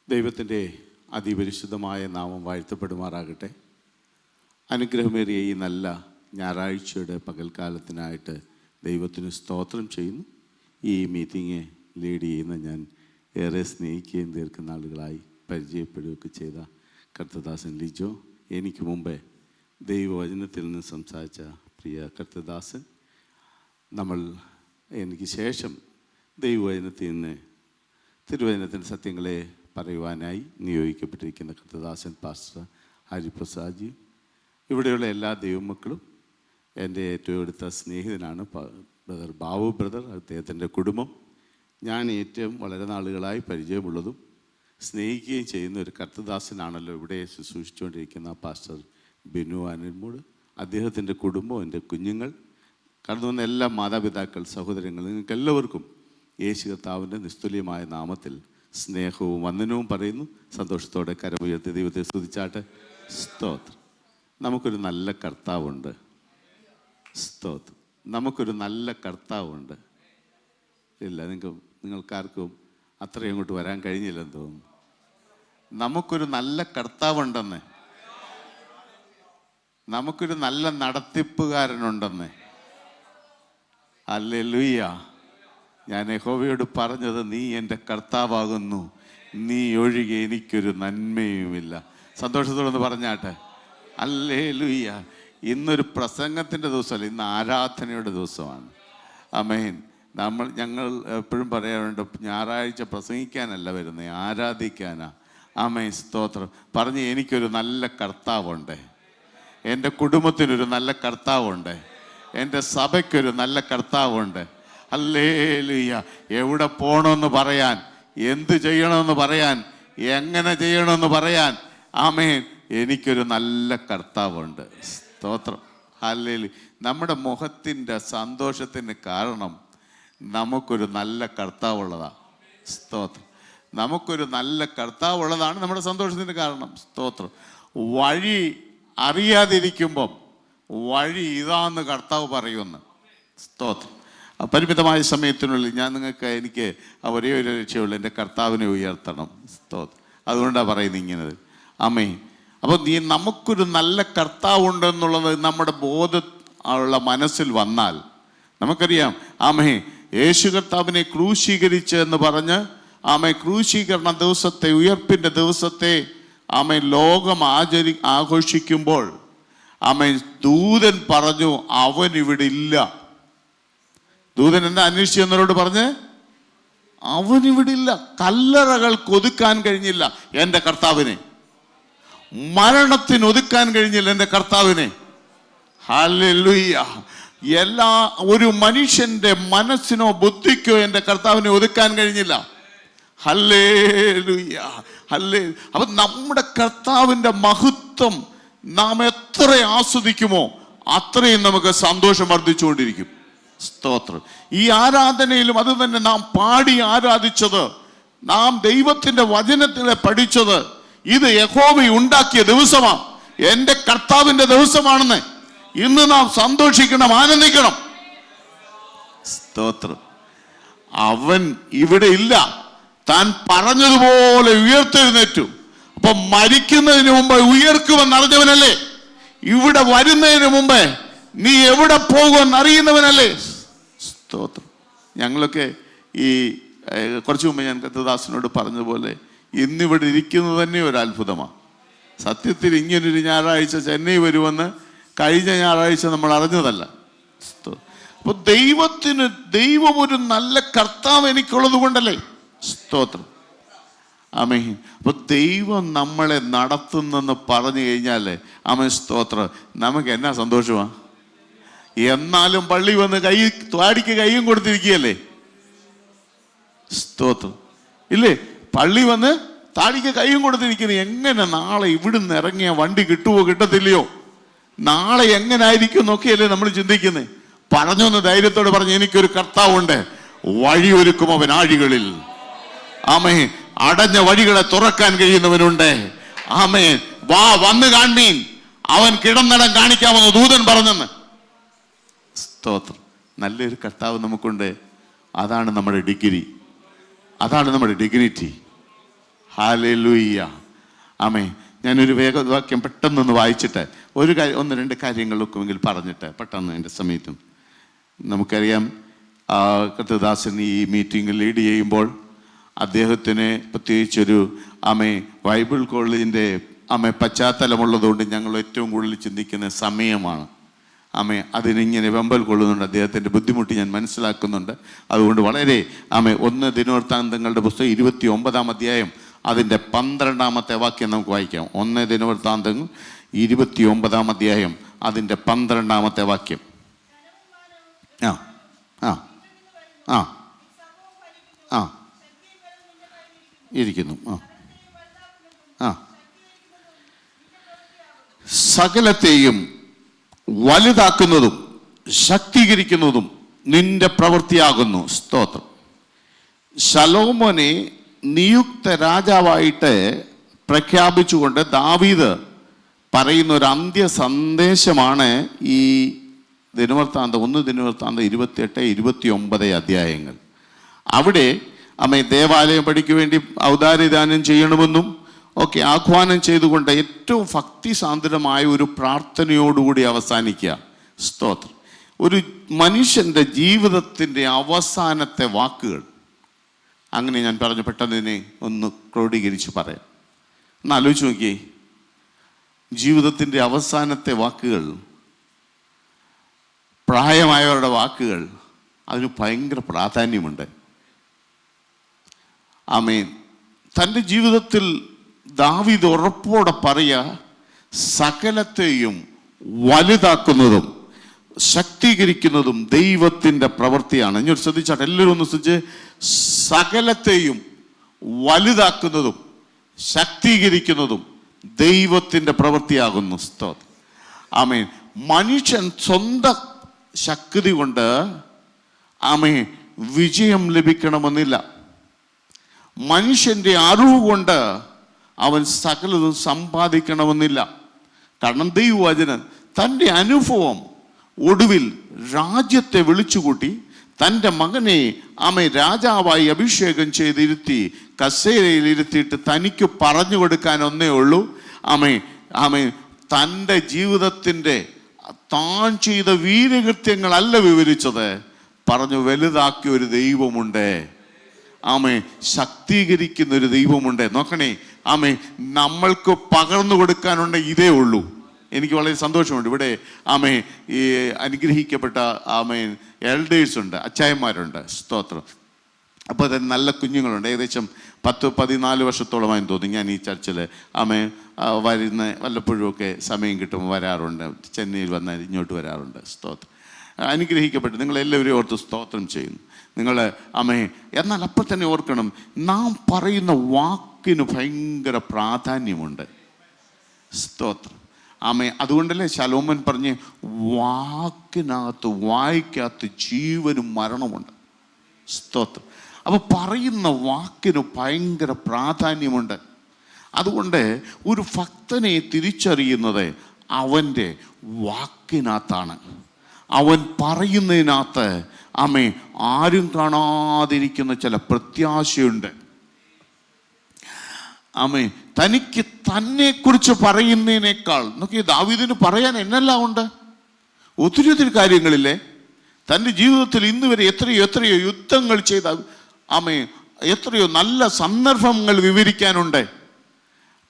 ദൈവത്തിൻ്റെ അതിപരിശുദ്ധമായ നാമം വാഴ്ത്തപ്പെടുമാറാകട്ടെ. അനുഗ്രഹമേറിയ ഈ നല്ല ഞായറാഴ്ചയുടെ പകൽക്കാലത്തിനായിട്ട് ദൈവത്തിന് സ്തോത്രം ചെയ്യുന്നു. ഈ മീറ്റിംഗ് ലീഡ് ചെയ്യുന്ന ഞാൻ ഏറെ സ്നേഹിക്കുകയും തീർക്കുന്ന ആളുകളായി പരിചയപ്പെടുകയൊക്കെ ചെയ്ത കർത്തദാസൻ ലിജോ, എനിക്ക് മുമ്പേ ദൈവവചനത്തിൽ നിന്ന് സംസാരിച്ച പ്രിയ കർത്തദാസൻ, എനിക്ക് ശേഷം ദൈവവചനത്തിൽ നിന്ന് തിരുവചനത്തിൻ്റെ സത്യങ്ങളെ പറയുവാനായി നിയോഗിക്കപ്പെട്ടിരിക്കുന്ന കർത്തദാസൻ പാസ്റ്റർ ഹരിപ്രസാദ്ജി, ഇവിടെയുള്ള എല്ലാ ദൈവമക്കളും, എൻ്റെ ഏറ്റവും അടുത്ത സ്നേഹിതനാണ് ബ്രദർ ബാബു ബ്രദർ, അദ്ദേഹത്തിൻ്റെ കുടുംബം, ഞാൻ ഏറ്റവും വളരെ നാളുകളായി പരിചയമുള്ളതും സ്നേഹിക്കുകയും ചെയ്യുന്ന ഒരു കർത്തദാസനാണല്ലോ ഇവിടെ ശുശ്രൂഷിച്ചുകൊണ്ടിരിക്കുന്ന പാസ്റ്റർ ബിനു ആനന്മൂട്, അദ്ദേഹത്തിൻ്റെ കുടുംബം, എൻ്റെ കുഞ്ഞുങ്ങൾ, കടന്നു വന്ന എല്ലാ മാതാപിതാക്കൾ, സഹോദരങ്ങൾ, നിങ്ങൾക്ക് എല്ലാവർക്കും യേശു കർത്താവിൻ്റെ നിസ്തുല്യമായ നാമത്തിൽ സ്നേഹവും വന്ദനവും പറയുന്നു. സന്തോഷത്തോടെ കരമുയർത്തി ദൈവത്തെ സ്തുതിച്ചാട്ടെ. സ്തോത്രം. നമുക്കൊരു നല്ല കർത്താവുണ്ട്. സ്തോത്രം. നമുക്കൊരു നല്ല കർത്താവുണ്ട്. ഇല്ല, നിങ്ങൾക്കാർക്കും അത്രയും അങ്ങോട്ട് വരാൻ കഴിഞ്ഞില്ലെന്ന് തോന്നുന്നു. നമുക്കൊരു നല്ല കർത്താവുണ്ടെന്ന്, നമുക്കൊരു നല്ല നടത്തിപ്പുകാരനുണ്ടെന്ന്. ഹല്ലേലൂയ. ഞാൻ യഹോവയോട് പറഞ്ഞത്, നീ എൻ്റെ കർത്താവാകുന്നു, നീ ഒഴികെ എനിക്കൊരു നന്മയുമില്ല. സന്തോഷത്തോടൊന്ന് പറഞ്ഞാട്ടെ. ഹല്ലേലൂയ. ഇന്നൊരു പ്രസംഗത്തിൻ്റെ ദിവസമല്ല, ഇന്ന് ആരാധനയുടെ ദിവസമാണ്. ആമേൻ. ഞങ്ങൾ എപ്പോഴും പറയാറുണ്ട്, ഞായറാഴ്ച പ്രസംഗിക്കാനല്ല വരുന്നത്, ആരാധിക്കാനാ. ആമേൻ. സ്തോത്രം. പറഞ്ഞ് എനിക്കൊരു നല്ല കർത്താവുണ്ട്, എൻ്റെ കുടുംബത്തിനൊരു നല്ല കർത്താവുണ്ട്, എൻ്റെ സഭയ്ക്കൊരു നല്ല കർത്താവുണ്ട്. ഹല്ലേലൂയ. എവിടെ പോകണമെന്ന് പറയാൻ, എന്ത് ചെയ്യണമെന്ന് പറയാൻ, എങ്ങനെ ചെയ്യണമെന്ന് പറയാൻ, ആമേൻ, എനിക്കൊരു നല്ല കർത്താവുണ്ട്. സ്തോത്രം. ഹല്ലേലൂയ. നമ്മുടെ മുഖത്തിൻ്റെ സന്തോഷത്തിന് കാരണം നമുക്കൊരു നല്ല കർത്താവുള്ളതാണ്. സ്തോത്രം. നമുക്കൊരു നല്ല കർത്താവുള്ളതാണ് നമ്മുടെ സന്തോഷത്തിന് കാരണം. സ്തോത്രം. വഴി അറിയാതിരിക്കുമ്പം വഴി ഇതാന്ന് കർത്താവ് പറയുമെന്ന്. സ്തോത്രം. പരിമിതമായ സമയത്തിനുള്ളിൽ എനിക്ക് ഒരേ ഒരു ലക്ഷ്യമുള്ളൂ, എൻ്റെ കർത്താവിനെ ഉയർത്തണം. സ്തോത്രം. അതുകൊണ്ടാണ് പറയുന്നത് ഇങ്ങനെ. ആമേ. അപ്പോൾ നമുക്കൊരു നല്ല കർത്താവുണ്ടെന്നുള്ളത് നമ്മുടെ ബോധമുള്ള മനസ്സിൽ വന്നാൽ നമുക്കറിയാം. ആമേ. യേശു കർത്താവിനെ ക്രൂശീകരിച്ച് എന്ന് പറഞ്ഞ്, ആമേ, ക്രൂശീകരണ ദിവസത്തെ, ഉയർപ്പിൻ്റെ ദിവസത്തെ, ആമേ, ലോകം ആഘോഷിക്കുമ്പോൾ, ആമേ, ദൂതൻ പറഞ്ഞു അവൻ ഇവിടെ ഇല്ല. ദൂതൻ എന്താ അന്വേഷിച്ചു എന്നവരോട് പറഞ്ഞ്, അവൻ ഇവിടെ ഇല്ല. കല്ലറകൾ ഒതുക്കാൻ കഴിഞ്ഞില്ല എൻ്റെ കർത്താവിനെ, മരണത്തിന് ഒതുക്കാൻ കഴിഞ്ഞില്ല എൻ്റെ കർത്താവിനെ. ഹല്ലേലൂയ. ഒരു മനുഷ്യന്റെ മനസ്സിനോ ബുദ്ധിക്കോ എൻ്റെ കർത്താവിനെ ഒതുക്കാൻ കഴിഞ്ഞില്ല. ഹല്ലേലൂയ. അപ്പൊ നമ്മുടെ കർത്താവിൻ്റെ മഹത്വം നാം എത്ര ആസ്വദിക്കുമോ അത്രയും നമുക്ക് സന്തോഷം വർദ്ധിച്ചുകൊണ്ടിരിക്കും. സ്തോത്രം. ഈ ആരാധനയിലും അത് തന്നെ നാം പാടി ആരാധിച്ചത്, നാം ദൈവത്തിന്റെ വചനത്തിലെ പഠിച്ചത്, ഇത് യഹോവ ഉണ്ടാക്കിയ ദിവസമാണ്, എൻ്റെ കർത്താവിൻ്റെ ദിവസമാണെന്ന് ഇന്ന് നാം സന്തോഷിക്കണം, ആനന്ദിക്കണം. സ്തോത്രം. അവൻ ഇവിടെ ഇല്ല, താൻ പറഞ്ഞതുപോലെ ഉയർത്തെഴുന്നേറ്റു. അപ്പൊ മരിക്കുന്നതിന് മുമ്പ് ഉയർക്കുമെന്ന് അറിഞ്ഞവനല്ലേ? ഇവിടെ വരുന്നതിന് മുമ്പേ നീ എവിടെ പോകുമെന്ന് അറിയുന്നവനല്ലേ? സ്തോത്രം. ഞങ്ങളൊക്കെ ഈ കുറച്ചു മുമ്പ് ഞാൻ കർത്തദാസനോട് പറഞ്ഞതുപോലെ ഇന്നിവിടെ ഇരിക്കുന്നത് തന്നെ ഒരു അത്ഭുതമാണ്. സത്യത്തിൽ ഇങ്ങനൊരു ഞായറാഴ്ച ചെന്നൈ വരുമെന്ന് കഴിഞ്ഞ ഞായറാഴ്ച നമ്മൾ അറിഞ്ഞതല്ല. അപ്പൊ ദൈവം ഒരു നല്ല കർത്താവ് എനിക്കുള്ളത് കൊണ്ടല്ലേ. സ്തോത്രം. ആമേൻ. അപ്പൊ ദൈവം നമ്മളെ നടത്തുന്നെന്ന് പറഞ്ഞു കഴിഞ്ഞാലേ, ആമേൻ, സ്തോത്രം, നമുക്ക് എന്നാ സന്തോഷമാ. എന്നാലും പള്ളി വന്ന് താടിക്ക് കൈയും കൊടുത്തിരിക്കുകയല്ലേ. സ്തോത്രം. ഇല്ലേ? പള്ളി വന്ന് താടിക്ക് കൈയും കൊടുത്തിരിക്കുന്നത്. എങ്ങനെ നാളെ ഇവിടുന്ന് ഇറങ്ങിയ വണ്ടി കിട്ടുമോ കിട്ടത്തില്ലയോ, നാളെ എങ്ങനെ ആയിരിക്കും എന്നൊക്കെയല്ലേ നമ്മൾ ചിന്തിക്കുന്നത്. പറഞ്ഞൊന്ന് ധൈര്യത്തോടെ പറഞ്ഞു, എനിക്കൊരു കർത്താവുണ്ട്, വഴിയൊരുക്കും അവൻ ആഴികളിൽ. ആമേ. അടഞ്ഞ വഴികളെ തുറക്കാൻ കഴിയുന്നവനുണ്ട്. ആമേ. വന്ന് കാൺമീൻ, അവൻ കിടന്നിടം കാണിക്കാമെന്ന് ദൂതൻ പറഞ്ഞെന്ന്. സ്തോത്രം. നല്ലൊരു കർത്താവ് നമുക്കുണ്ട്. അതാണ് നമ്മുടെ ഡിഗ്രി, അതാണ് നമ്മുടെ ഡിഗ്നിറ്റി. ഹല്ലേലൂയ. ആമേൻ. ഞാനൊരു വേഗവാക്യം പെട്ടെന്നൊന്ന് വായിച്ചിട്ട് ഒന്ന് രണ്ട് കാര്യങ്ങളൊക്കെ എങ്കിൽ പറഞ്ഞിട്ട് പെട്ടെന്ന് എൻ്റെ സമയത്തും. നമുക്കറിയാം, കർത്തദാസൻ ഈ മീറ്റിംഗ് ലീഡ് ചെയ്യുമ്പോൾ അദ്ദേഹത്തിന് പ്രത്യേകിച്ചൊരു ബൈബിൾ കോളേജിൻ്റെ പശ്ചാത്തലമുള്ളതുകൊണ്ട് ഞങ്ങൾ ഏറ്റവും കൂടുതൽ ചിന്തിക്കുന്ന സമയമാണ്. അതിനിങ്ങനെ വെമ്പൽ കൊള്ളുന്നുണ്ട്. അദ്ദേഹത്തിൻ്റെ ബുദ്ധിമുട്ട് ഞാൻ മനസ്സിലാക്കുന്നുണ്ട്. അതുകൊണ്ട് വളരെ 1 ദിനവൃത്താന്തങ്ങളുടെ പുസ്തകം 29-ാം അധ്യായം അതിൻ്റെ 12-ാമത്തെ വാക്യം നമുക്ക് വായിക്കാം. 1 ദിനവൃത്താന്തങ്ങൾ 29-ാം അധ്യായം അതിൻ്റെ 12-ാമത്തെ വാക്യം. ആ ആ ആ ആ ഇരിക്കുന്നു. ആ സകലത്തെയും വലുതാക്കുന്നതും ശക്തീകരിക്കുന്നതും നിന്റെ പ്രവൃത്തിയാകുന്നു. സ്തോത്രം. ശലോമോനെ നിയുക്ത രാജാവായിട്ട് പ്രഖ്യാപിച്ചുകൊണ്ട് ദാവീദ് പറയുന്ന ഒരു അന്ത്യ സന്ദേശമാണ് ഈ ദിനവൃത്താന്തം 1 ദിനവൃത്താന്തം 28, 29 അധ്യായങ്ങൾ. അവിടെ ദേവാലയം പണിക്ക് വേണ്ടി ഔദാര്യദാനം ചെയ്യണമെന്നും ഒക്കെ ആഹ്വാനം ചെയ്തുകൊണ്ട് ഏറ്റവും ഭക്തിസാന്ദ്രമായ ഒരു പ്രാർത്ഥനയോടുകൂടി അവസാനിക്കുക. സ്തോത്രം. ഒരു മനുഷ്യൻ്റെ ജീവിതത്തിൻ്റെ അവസാനത്തെ വാക്കുകൾ, അങ്ങനെ ഞാൻ പറഞ്ഞു പെട്ടെന്ന് ഒന്ന് ക്രോഡീകരിച്ച് പറയാം. ഒന്ന് ആലോചിച്ച് നോക്കിയേ, ജീവിതത്തിൻ്റെ അവസാനത്തെ വാക്കുകൾ, പ്രായമായവരുടെ വാക്കുകൾ, അതിന് ഭയങ്കര പ്രാധാന്യമുണ്ട്. ആമേൻ. തൻ്റെ ജീവിതത്തിൽ ദാവീദ് ഉറപ്പോടെ പറയുക, സകലത്തെയും വലുതാക്കുന്നതും ശക്തീകരിക്കുന്നതും ദൈവത്തിൻ്റെ പ്രവൃത്തിയാണ്. ഇനി ശ്രദ്ധിച്ചാട്ടെ, എല്ലാവരും ഒന്ന് ശ്രദ്ധിച്ച്. സകലത്തെയും വലുതാക്കുന്നതും ശക്തീകരിക്കുന്നതും ദൈവത്തിൻ്റെ പ്രവൃത്തിയാകുന്നു. സ്തോത്രം. ആമേൻ. മനുഷ്യൻ സ്വന്തം ശക്തി കൊണ്ട് വിജയം ലഭിക്കണമെന്നില്ല. മനുഷ്യൻ്റെ അറിവ് കൊണ്ട് അവൻ സകലതും സമ്പാദിക്കണമെന്നില്ല. കാരണം ദൈവവചനം തൻ്റെ അനുഭവം ഒടുവിൽ രാജ്യത്തെ വിളിച്ചുകൂട്ടി തൻ്റെ മകനെ രാജാവായി അഭിഷേകം ചെയ്തിരുത്തി കസേരയിൽ ഇരുത്തിയിട്ട് തനിക്ക് പറഞ്ഞു കൊടുക്കാൻ ഒന്നേ ഉള്ളൂ. തൻ്റെ ജീവിതത്തിൻ്റെ താൻ ചെയ്ത വീരകൃത്യങ്ങളല്ല വിവരിച്ചത്, പറഞ്ഞു വലുതാക്കിയ ഒരു ദൈവമുണ്ട്. ശക്തീകരിക്കുന്ന ഒരു ദൈവമുണ്ട്. നോക്കണേ, നമ്മൾക്ക് പകർന്നു കൊടുക്കാനുണ്ട് ഇതേ ഉള്ളൂ. എനിക്ക് വളരെ സന്തോഷമുണ്ട്. ഇവിടെ ഈ അനുഗ്രഹിക്കപ്പെട്ട എൽഡേഴ്സ് ഉണ്ട്, അച്ചായന്മാരുണ്ട്. സ്തോത്രം. അപ്പോൾ അത് നല്ല കുഞ്ഞുങ്ങളുണ്ട്. ഏകദേശം 10-14 വർഷത്തോളമായി തോന്നി ഞാൻ ഈ ചർച്ചിൽ വരുന്ന വല്ലപ്പോഴുമൊക്കെ സമയം കിട്ടുമ്പോൾ വരാറുണ്ട്. ചെന്നൈയിൽ വന്നാൽ ഇങ്ങോട്ട് വരാറുണ്ട്. സ്തോത്രം. അനുഗ്രഹിക്കപ്പെട്ട് നിങ്ങളെല്ലാവരും ഓർത്ത് സ്തോത്രം ചെയ്യുന്നു. നിങ്ങൾ എന്നാൽ അപ്പം തന്നെ ഓർക്കണം, നാം പറയുന്ന വാക്കിന് ഭയങ്കര പ്രാധാന്യമുണ്ട്. സ്തോത്രം. അതുകൊണ്ടല്ലേ ശലോമോൻ പറഞ്ഞ് വായ്ക്കകത്ത് ജീവനും മരണമുണ്ട്. സ്തോത്രം. അപ്പോൾ പറയുന്ന വാക്കിന് ഭയങ്കര പ്രാധാന്യമുണ്ട്. അതുകൊണ്ട് ഒരു ഭക്തനെ തിരിച്ചറിയുന്നത് അവൻ്റെ വാക്കിനകത്താണ്. അവൻ പറയുന്നതിനകത്ത് ആരും കാണാതിരിക്കുന്ന ചില പ്രത്യാശയുണ്ട്. തനിക്ക് തന്നെക്കുറിച്ച് പറയുന്നതിനേക്കാൾ നോക്കി, ദാവീദിന് പറയാൻ എന്നെല്ലാം ഉണ്ട്. ഒത്തിരി കാര്യങ്ങളില്ലേ. തൻ്റെ ജീവിതത്തിൽ ഇന്ന് വരെ എത്രയോ യുദ്ധങ്ങൾ ചെയ്ത എത്രയോ നല്ല സന്ദർഭങ്ങൾ വിവരിക്കാനുണ്ട്.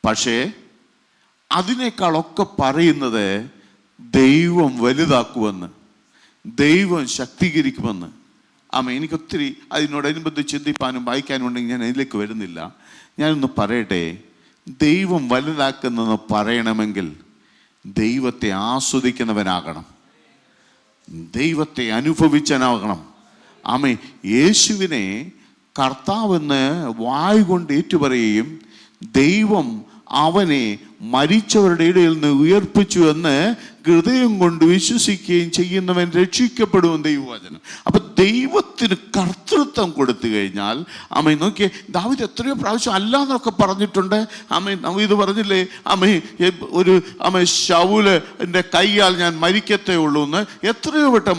പക്ഷേ അതിനേക്കാളൊക്കെ പറയുന്നത് ദൈവം വലുതാക്കുമെന്ന്, ദൈവം ശക്തീകരിക്കുമെന്ന്. എനിക്കൊത്തിരി അതിനോടനുബന്ധിച്ച് ചിന്തിപ്പാനും വായിക്കാനും ഉണ്ടെങ്കിൽ ഞാൻ അതിലേക്ക് വരുന്നില്ല. ഞാനൊന്ന് പറയട്ടെ, ദൈവം വലുതാക്കുന്നെന്ന് പറയണമെങ്കിൽ ദൈവത്തെ ആസ്വദിക്കുന്നവനാകണം, ദൈവത്തെ അനുഭവിച്ചവനാകണം. യേശുവിനെ കർത്താവെന്ന് വായ് കൊണ്ട് ഏറ്റുപറയുകയും ദൈവം അവനെ മരിച്ചവരുടെ ഇടയിൽ നിന്ന് ഉയർപ്പിച്ചു എന്ന് ഹൃദയം കൊണ്ട് വിശ്വസിക്കുകയും ചെയ്യുന്നവൻ രക്ഷിക്കപ്പെടും ദൈവവചനം. അപ്പൊ ദൈവത്തിന് കർത്തൃത്വം കൊടുത്തു കഴിഞ്ഞാൽ ആമേൻ. നോക്കിയേ, ദാവീദ് എത്രയോ പ്രാവശ്യം അല്ല എന്നൊക്കെ പറഞ്ഞിട്ടുണ്ട്. ആമേൻ. ദാവീദ് പറഞ്ഞില്ലേ, ആമേൻ, ശൗലിന്റെ കൈയാൽ ഞാൻ മരിക്കത്തേ ഉള്ളൂ എന്ന് എത്രയോ വട്ടം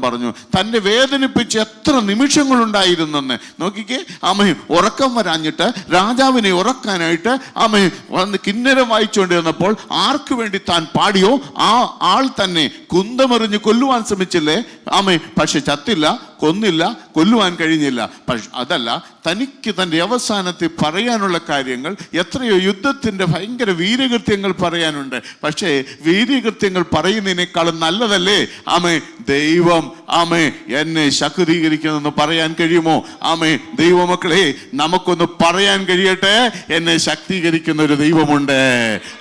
പറഞ്ഞു. തന്നെ വേദനിപ്പിച്ച് എത്ര നിമിഷങ്ങളുണ്ടായിരുന്നെന്ന് നോക്കിക്കേ. ആമേൻ. ഉറക്കം വരാഞ്ഞിട്ട് രാജാവിനെ ഉറക്കാനായിട്ട് ആമേൻ വന്ന് കിന്നരം വായിച്ചുകൊണ്ടിരുന്നപ്പോൾ ആർക്ക് വേണ്ടി താൻ പാടിയോ ആ ആൾ തന്നെ കുന്തമെറിഞ്ഞ് കൊല്ലുവാൻ ശ്രമിച്ചില്ലേ. ആമേൻ. പക്ഷെ ചത്തില്ല, കൊന്നില്ല, കൊല്ലുവാൻ കഴിഞ്ഞില്ല. പക്ഷെ അതല്ല, തനിക്ക് തൻ്റെ അവസാനത്തിൽ പറയാനുള്ള കാര്യങ്ങൾ എത്രയോ യുദ്ധത്തിൻ്റെ ഭയങ്കര വീര്യകൃത്യങ്ങൾ പറയാനുണ്ട്. പക്ഷേ വീര്യകൃത്യങ്ങൾ പറയുന്നതിനേക്കാളും നല്ലതല്ലേ ആമേ ദൈവം ആമേ എന്നെ ശക്തീകരിക്കുന്നെന്ന് പറയാൻ കഴിയുമോ? ആമേ ദൈവമക്കളെ, നമുക്കൊന്ന് പറയാൻ കഴിയട്ടെ, എന്നെ ശക്തീകരിക്കുന്ന ഒരു ദൈവമുണ്ട്.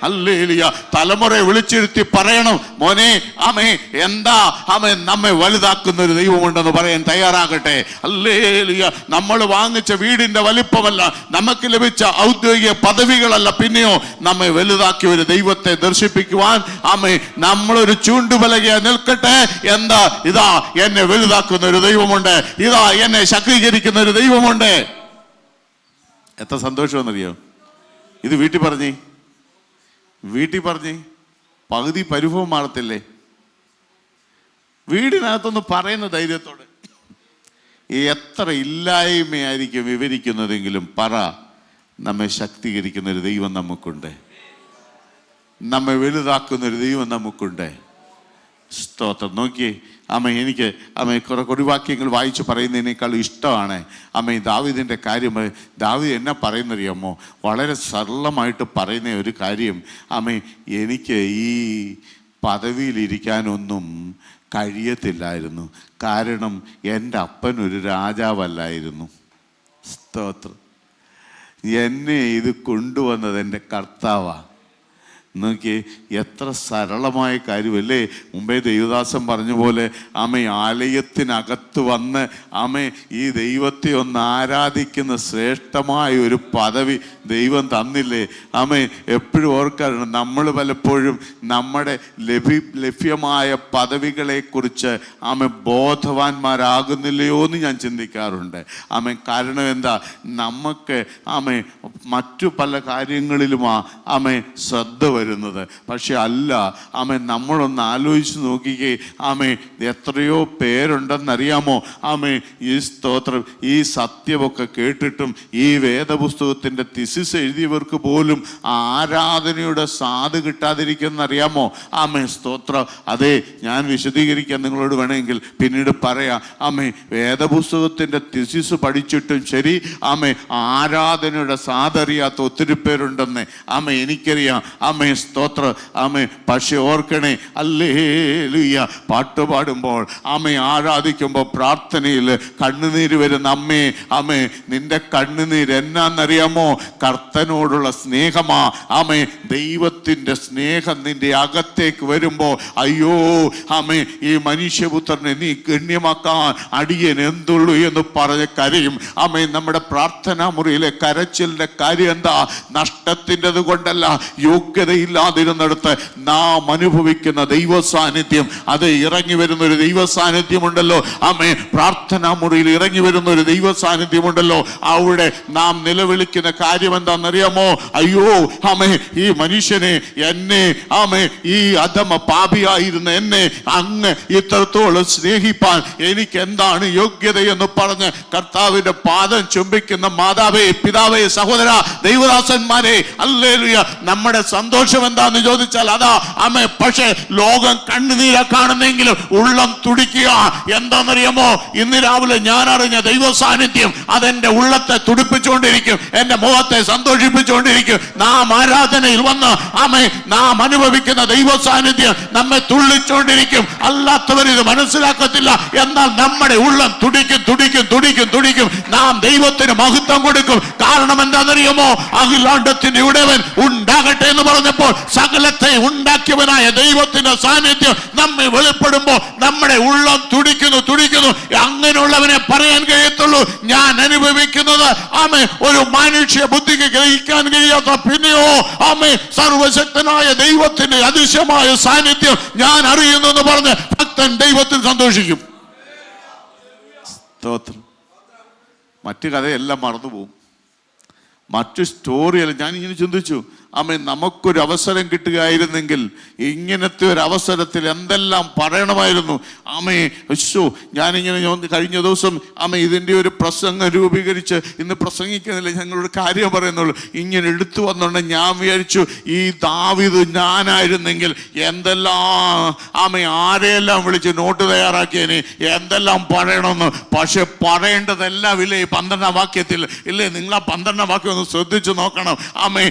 ഹല്ലേലൂയ. തലമുറയെ വിളിച്ചിരുത്തി പറയണം, മോനെ ആമേ എന്താ ആമേ നമ്മെ വലുതാക്കുന്ന ഒരു ദൈവമുണ്ടെന്ന് പറയാൻ തയ്യാറാകട്ടെ. ഹല്ലേലൂയ. നമ്മൾ വാങ്ങിച്ച വീടിന്റെ വലിപ്പമല്ല, നമുക്ക് ലഭിച്ച ഔദ്യോഗിക പദവികളല്ല, പിന്നെയോ നമ്മെ വലുതാക്കിയ ഒരു ദൈവത്തെ ദർശിപ്പിക്കുവാൻ ആമേ നമ്മളൊരു ചൂണ്ടുപലകയായി നിൽക്കട്ടെ. എന്താ? ഇതാ എന്നെ വലുതാക്കുന്ന ഒരു ദൈവമുണ്ട്, ഇതാ എന്നെ ശക്തീകരിക്കുന്ന ഒരു ദൈവമുണ്ട്. എത്ര സന്തോഷമെന്നറിയോ? ഇത് വീട്ടിൽ പറഞ്ഞേ പകുതി പരിഭവം മാറത്തില്ലേ? വീടിനകത്തൊന്ന് പറയുന്ന ധൈര്യത്തോടെ. എത്ര ഇല്ലായ്മയായിരിക്കും വിവരിക്കുന്നതെങ്കിലും പറ, നമ്മെ ശക്തീകരിക്കുന്ന ഒരു ദൈവം നമുക്കുണ്ട്, നമ്മെ വലുതാക്കുന്ന ഒരു ദൈവം നമുക്കുണ്ട്. സ്തോത്രം. നോക്കിയേ അമ്മ, എനിക്ക് കുറെ കൊടിവാക്യങ്ങൾ വായിച്ച് പറയുന്നതിനേക്കാൾ ഇഷ്ടമാണ് ദാവീദിൻ്റെ കാര്യം. ദാവീദ് എന്നെ പറയുന്നറിയാമോ? വളരെ സരളമായിട്ട് പറയുന്ന ഒരു കാര്യം, എനിക്ക് ഈ പദവിയിലിരിക്കാനൊന്നും കഴിയത്തില്ലായിരുന്നു, കാരണം എൻ്റെ അപ്പൻ ഒരു രാജാവല്ലായിരുന്നു. സ്തോത്രം. എന്നെ ഇത് കൊണ്ടുവന്നത് എൻ്റെ കർത്താവാ. നോക്കി എത്ര സരളമായ കാര്യമല്ലേ? മുമ്പേ ദൈവദാസൻ പറഞ്ഞ പോലെ ആലയത്തിനകത്ത് വന്ന് ഈ ദൈവത്തെ ഒന്ന് ആരാധിക്കുന്ന ശ്രേഷ്ഠമായ ഒരു പദവി ദൈവം തന്നില്ലേ? എപ്പോഴും ഓർക്കാറുണ്ട്, നമ്മൾ പലപ്പോഴും നമ്മുടെ ലഭ്യമായ പദവികളെക്കുറിച്ച് ബോധവാന്മാരാകുന്നില്ലയോ എന്ന് ഞാൻ ചിന്തിക്കാറുണ്ട്. കാരണം എന്താ? നമുക്ക് മറ്റു പല കാര്യങ്ങളിലുമാ ശ്രദ്ധ വരുന്നത്. പക്ഷെ അല്ല, നമ്മളൊന്ന് ആലോചിച്ച് നോക്കിക്കേ. എത്രയോ പേരുണ്ടെന്നറിയാമോ? ഈ സ്തോത്രം, ഈ സത്യമൊക്കെ കേട്ടിട്ടും ഈ വേദപുസ്തകത്തിൻ്റെ തിസിസ് എഴുതിയവർക്ക് പോലും ആരാധനയുടെ സാധു കിട്ടാതിരിക്കുന്നറിയാമോ? സ്തോത്രം. അതെ, ഞാൻ വിശദീകരിക്കാൻ നിങ്ങളോട് വേണമെങ്കിൽ പിന്നീട് പറയാം. വേദപുസ്തകത്തിൻ്റെ തിസിസ് പഠിച്ചിട്ടും ശരി ആരാധനയുടെ സാധറിയാത്ത ഒത്തിരി പേരുണ്ടെന്ന് എനിക്കറിയാം. സ്തോത്രം. പക്ഷെ ഓർക്കണേ, ഹല്ലേലൂയ, പാട്ടുപാടുമ്പോൾ ആരാധിക്കുമ്പോൾ പ്രാർത്ഥനയിൽ കണ്ണുനീര് വരുന്ന നിന്റെ കണ്ണുനീര് എന്നാന്നറിയാമോ? കർത്തനോടുള്ള സ്നേഹമാ. ദൈവത്തിന്റെ സ്നേഹം നിന്റെ അകത്തേക്ക് വരുമ്പോ, അയ്യോ ഈ മനുഷ്യപുത്രനെ നീ ഗണ്യമാക്കാൻ അടിയൻ എന്തുള്ളൂ എന്ന് പറഞ്ഞ് കരയും. നമ്മുടെ പ്രാർത്ഥനാ മുറിയിലെ കരച്ചിലിന്റെ കാര്യം എന്താ? നഷ്ടത്തിൻ്റെത് കൊണ്ടല്ല, യോഗ്യതയില്ലാതിരുന്നിടത്ത് നാം അനുഭവിക്കുന്ന ദൈവ സാന്നിധ്യം, അത് ഇറങ്ങി വരുന്ന ഒരു ദൈവ സാന്നിധ്യമുണ്ടല്ലോ. പ്രാർത്ഥനാ മുറിയിൽ ഇറങ്ങി വരുന്ന ഒരു ദൈവ സാന്നിധ്യമുണ്ടല്ലോ. അവിടെ നാം നിലവിളിക്കുന്ന കാര്യം എന്താണെന്നറിയാമോ? അയ്യോ ഈ മനുഷ്യനെ, എന്നെ ഈ അധമ പാപിയായിരുന്ന എന്നെ അങ്ങ് ഇത്രത്തോളം സ്നേഹിപ്പാൻ എനിക്ക് എന്താണ് യോഗ്യതയെന്ന് പറഞ്ഞ് കർത്താവിന്റെ പാദം ചുംബിക്കുന്ന മാതാവേ, പിതാവേ, സഹോദര, ദൈവദാസന്മാരെ, ഹല്ലേലൂയ. നമ്മുടെ സന്തോഷം എന്താന്ന് ചോദിച്ചാൽ അതാ. പക്ഷെ ലോകം കണ്ണുനീര കാണുന്നെങ്കിലും ഉള്ളം തുടിക്കുക. എന്താണെന്നറിയാമോ? ഇന്ന് രാവിലെ ഞാൻ അറിഞ്ഞ ദൈവ സാന്നിധ്യം അതെന്റെ ഉള്ളത്തെ തുടിപ്പിച്ചുകൊണ്ടിരിക്കും, എന്റെ മുഖത്തെ സന്തോഷിപ്പിച്ചുകൊണ്ടിരിക്കും. നാം ആരാധനയിൽ വന്ന് നാം അനുഭവിക്കുന്ന ദൈവ സാന്നിധ്യം നമ്മെ തുള്ളിച്ചുകൊണ്ടിരിക്കും. അല്ലാത്തവർ ഇത് മനസ്സിലാക്കത്തില്ല. എന്നാൽ നമ്മുടെ ഉള്ളം തുടിക്കും, തുടിക്കും, തുടിക്കും, തുടിക്കും. നാം ദൈവത്തിന് മഹത്വം കൊടുക്കും. കാരണം എന്താണെന്നറിയാമോ? അഖിലാണ്ടത്തിന്റെ ഉടയവൻ ഉണ്ടാകട്ടെ എന്ന് പറഞ്ഞ വരുമ്പോൾ, സകലത്തെ ഉണ്ടാക്കിയവനായ ദൈവത്തിന്റെ സാന്നിധ്യം നമ്മെ വെളിപ്പെടുമ്പോൾ നമ്മുടെ ഉള്ളം തുടിക്കുന്നു. അങ്ങനെയുള്ളവനെ പറയാൻ കഴിയത്തുള്ളൂ, ഞാൻ അനുഭവിക്കുന്നത് ആമേ ഒരു മനുഷ്യ ബുദ്ധിക്ക് ഗ്രഹിക്കാൻ കഴിയാത്ത, പിന്നെയോ ആമേ സർവശക്തനായ ദൈവത്തിന്റെ അതിശയമായ സാന്നിധ്യം ഞാൻ അറിയുന്നു എന്ന് പറഞ്ഞ് ഭക്തൻ ദൈവത്തിൽ സന്തോഷിക്കും. സ്തോത്രം. മറ്റു കഥയെല്ലാം മറന്നുപോകും, മറ്റു സ്റ്റോറിയല്ല. ഞാനിങ്ങനെ ചിന്തിച്ചു, ആമേ നമുക്കൊരു അവസരം കിട്ടുകയായിരുന്നെങ്കിൽ ഇങ്ങനത്തെ ഒരു അവസരത്തിൽ എന്തെല്ലാം പറയണമായിരുന്നു. ആമേ അശ്ശോ, ഞാനിങ്ങനെ കഴിഞ്ഞ ദിവസം ആമേ ഇതിൻ്റെ ഒരു പ്രസംഗം രൂപീകരിച്ച് ഇന്ന് പ്രസംഗിക്കുന്നില്ല, ഞങ്ങളൊരു കാര്യം പറയുന്നുള്ളൂ. ഇങ്ങനെ എടുത്തു വന്നുകൊണ്ട് ഞാൻ വിചാരിച്ചു, ഈ ദാവീദ് ഞാനായിരുന്നെങ്കിൽ എന്തെല്ലാം ആമേ ആരെയെല്ലാം വിളിച്ച് നോട്ട് തയ്യാറാക്കിയതിന് എന്തെല്ലാം പറയണമെന്ന്. പക്ഷെ പറയേണ്ടതെല്ലാം ഇല്ലേ ഈ 12-ാം വാക്യത്തിൽ ഇല്ലേ? നിങ്ങൾ ആ 12-ാം വാക്യം ഒന്ന് ശ്രദ്ധിച്ചു നോക്കണം. ആമേ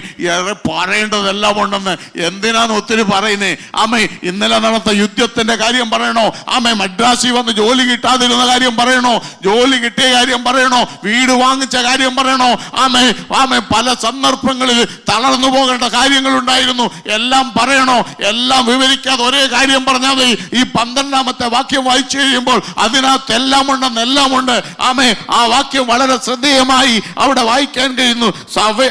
പറയേണ്ടതെല്ലാം ഉണ്ടെന്ന്. എന്തിനാണ് ഒത്തിരി പറയുന്നേ? ആമേ ഇന്നലെ നടന്ന യുദ്ധത്തിന്റെ കാര്യം പറയണോ? ആമേ മദ്രാസിൽ വന്ന് ജോലി കിട്ടാതിരുന്ന കാര്യം പറയണോ? ജോലി കിട്ടിയ കാര്യം പറയണോ? വീട് വാങ്ങിച്ച കാര്യം പറയണോ? ആമേ പല സന്ദർഭങ്ങളിൽ തളർന്നു പോകേണ്ട കാര്യങ്ങൾ ഉണ്ടായിരുന്നു. എല്ലാം പറയണോ? എല്ലാം വിവരിക്കാതെ ഒരേ കാര്യം പറഞ്ഞാൽ മതി. ഈ 12-ാമത്തെ വാക്യം വായിച്ചു കഴിയുമ്പോൾ അതിനകത്ത് എല്ലാം ഉണ്ട്. ആമേ ആ വാക്യം വളരെ ശ്രദ്ധേയമായി അവിടെ വായിക്കാൻ കഴിയുന്നു.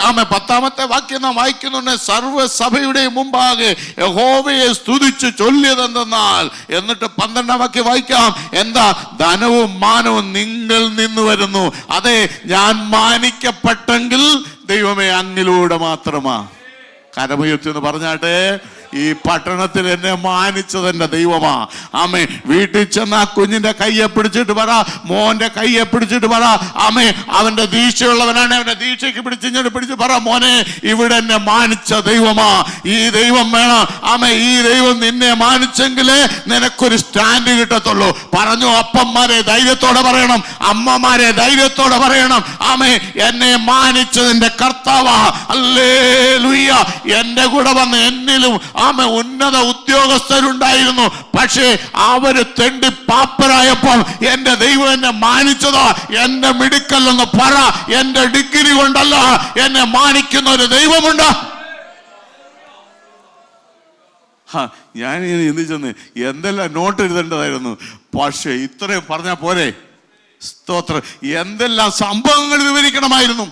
ആമേ 10-ാമത്തെ വാക്യം നാം വായിക്കുന്നു, സർവ്വസഭയുടെ മുമ്പാകെ യഹോവയെ സ്തുതിച്ച് ചൊല്ലിയതെന്തെന്നാൽ. എന്നിട്ട് 12-ാം വാക്യം വായിക്കാം. എന്താ? ധനവും മാനവും നിങ്ങൾ നിന്ന് വരുന്നു. അതെ, ഞാൻ മാനിക്കപ്പെട്ടെങ്കിൽ ദൈവമേ അങ്ങിലൂടെ മാത്രമാ. കരമുയർത്തി എന്ന് പറഞ്ഞാട്ടെ, ഈ പട്ടണത്തിൽ എന്നെ മാനിച്ചത് എന്റെ ദൈവമാ. ആമേ വീട്ടിൽ ചെന്ന് ആ കുഞ്ഞിന്റെ കയ്യെ പിടിച്ചിട്ട് പറ, മോന്റെ കയ്യെ പിടിച്ചിട്ട് പറ, ആമേ അവന്റെ ദീക്ഷയുള്ളവനാണ്, അവന്റെ ദീക്ഷയ്ക്ക് പിടിച്ച് പറ, മോനെ ഇവിടെ എന്നെ മാനിച്ച ദൈവമാ. ഈ ദൈവം വേണം. ആമേ ഈ ദൈവം നിന്നെ മാനിച്ചെങ്കിലേ നിനക്കൊരു സ്റ്റാൻഡ് കിട്ടത്തുള്ളൂ. പറഞ്ഞു, അപ്പന്മാരെ ധൈര്യത്തോടെ പറയണം, അമ്മമാരെ ധൈര്യത്തോടെ പറയണം, ആമേ എന്നെ മാനിച്ചതിന്റെ കർത്താവാ. ഹല്ലേലൂയ. എന്റെ കൂടെ വന്ന് എന്നിലും ആമേ ഉന്നത ഉദ്യോഗസ്ഥരുണ്ടായിരുന്നു. പക്ഷേ അവര് തെണ്ടി പാപ്പരായപ്പോൾ എന്റെ ദൈവം എന്നെ മാനിച്ചതാ. എന്റെ മിടുക്കല്ലെന്ന് പറ, എന്റെ ഡിഗ്രി കൊണ്ടല്ല, എന്നെ മാനിക്കുന്ന ഒരു ദൈവമുണ്ട്. ഞാൻ ചിന്തിച്ചെന്ന് എന്തെല്ലാം നോട്ട് എഴുതേണ്ടതായിരുന്നു. പക്ഷേ ഇത്രയും പറഞ്ഞാൽ പോരെ? സ്തോത്രം. എന്തെല്ലാം സംഭവങ്ങൾ വിവരിക്കണമായിരുന്നു.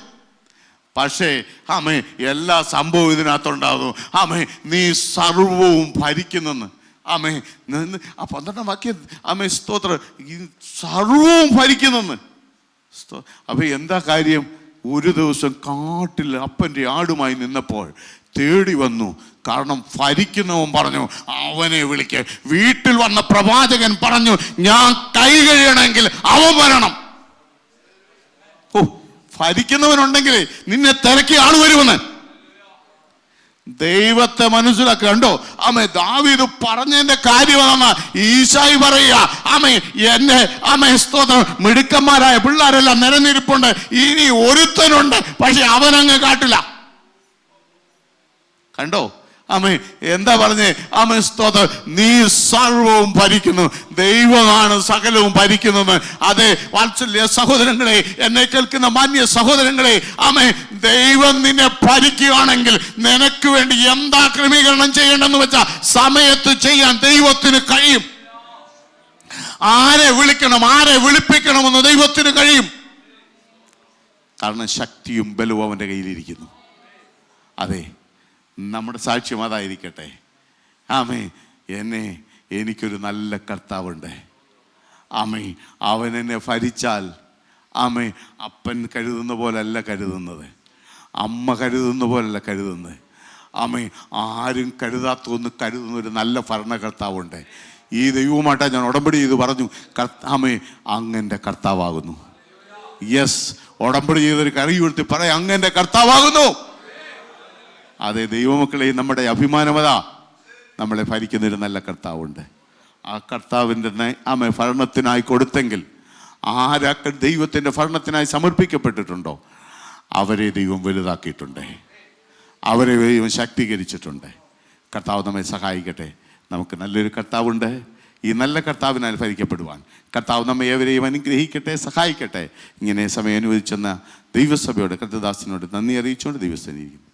പക്ഷേ ആമേ എല്ലാ സംഭവവും ഇതിനകത്തുണ്ടാകുന്നു. ആമേ നീ സർവവും ഭരിക്കുന്നെന്ന്. ആമേ ആ 12-ാം വാക്യം ആമേ സ്തോത്രം, സർവവും ഭരിക്കുന്നെന്ന്. അപ്പൊ എന്താ കാര്യം? ഒരു ദിവസം കാട്ടിൽ അപ്പൻ്റെ ആടുമായി നിന്നപ്പോൾ തേടി വന്നു. കാരണം ഭരിക്കുന്നവൻ പറഞ്ഞു അവനെ വിളിക്ക. വീട്ടിൽ വന്ന പ്രവാചകൻ പറഞ്ഞു ഞാൻ കൈ കഴിയണമെങ്കിൽ അവൻ വരണം. ഭരിക്കുന്നവനുണ്ടെങ്കിൽ നിന്നെ തിരക്കി ആള് വരുമെന്ന്. ദൈവത്തെ മനസ്സിലാക്കി. കണ്ടോ ആമേ ദാവീദ് പറഞ്ഞതിന്റെ കാര്യമാണ് ഈശായി പറയുക. ആമേ എന്നെ ആമേ സ്തോത്രം, മിടുക്കന്മാരായ പിള്ളേരെല്ലാം നിരന്നിരിപ്പുണ്ട്, ഇനി ഒരുത്തനുണ്ട്, പക്ഷെ അവനങ്ങ് കാട്ടില്ല. കണ്ടോ ആമേ എന്താ പറഞ്ഞേ? ആമേ സ്തോത്രം, നീ സർവവും ഭരിക്കുന്നു. ദൈവമാണ് സകലവും ഭരിക്കുന്നത്. അതെ വാത്സല്യ സഹോദരങ്ങളെ, എന്നെ കേൾക്കുന്ന മാന്യ സഹോദരങ്ങളെ, ആമേ ദൈവം നിന്നെ ഭരിക്കുകയാണെങ്കിൽ നിനക്ക് വേണ്ടി എന്താ ക്രമീകരണം ചെയ്യണമെന്ന് വെച്ചാൽ സമയത്ത് ചെയ്യാൻ ദൈവത്തിന് കഴിയും. ആരെ വിളിക്കണം, ആരെ വിളിപ്പിക്കണമെന്ന് ദൈവത്തിന് കഴിയും. കാരണം ശക്തിയും ബലവും അവൻ്റെ കയ്യിലിരിക്കുന്നു. അതെ, നമ്മുടെ സാക്ഷ്യം അതായിരിക്കട്ടെ. ആമേ എനിക്കൊരു നല്ല കർത്താവുണ്ട്. ആമേ അവൻ എന്നെ ഭരിച്ചാൽ ആമേ അപ്പൻ കരുതുന്ന പോലല്ല കരുതുന്നത്, അമ്മ കരുതുന്ന പോലല്ല കരുതുന്നത്. ആമേ ആരും കരുതാത്തൊന്ന് കരുതുന്ന ഒരു നല്ല ഭരണകർത്താവുണ്ട്. ഈ ദൈവവുമായിട്ടാണ് ഞാൻ ഉടമ്പടി ചെയ്ത് പറഞ്ഞു, ആമേ അങ്ങൻ്റെ കർത്താവാകുന്നു. യെസ്, ഉടമ്പടി ചെയ്തൊരു കറി കൊടുത്ത് പറയാം, അങ്ങൻ്റെ കർത്താവാകുന്നു. അതെ ദൈവമക്കളെ, നമ്മുടെ അഭിമാനമതാ, നമ്മളെ ഭരിക്കുന്നൊരു നല്ല കർത്താവുണ്ട്. ആ കർത്താവിൻ്റെ ആമേ ഭരണത്തിനായി കൊടുത്തെങ്കിൽ ആരൊക്കെ ദൈവത്തിൻ്റെ ഭരണത്തിനായി സമർപ്പിക്കപ്പെട്ടിട്ടുണ്ടോ അവരെ ദൈവം വലുതാക്കിയിട്ടുണ്ട്, അവരെ ദൈവം ശക്തീകരിച്ചിട്ടുണ്ട്. കർത്താവ് നമ്മെ സഹായിക്കട്ടെ. നമുക്ക് നല്ലൊരു കർത്താവുണ്ട്. ഈ നല്ല കർത്താവിനാൽ ഭരിക്കപ്പെടുവാൻ കർത്താവ് നമ്മെ ഏവരെയും അനുഗ്രഹിക്കട്ടെ, സഹായിക്കട്ടെ. ഇങ്ങനെ സമയം അനുവദിച്ചെന്ന ദൈവസഭയോട് കർത്തദാസനോട് നന്ദി അറിയിച്ചുകൊണ്ട് ദൈവസ്ഥനിരിക്കുന്നു.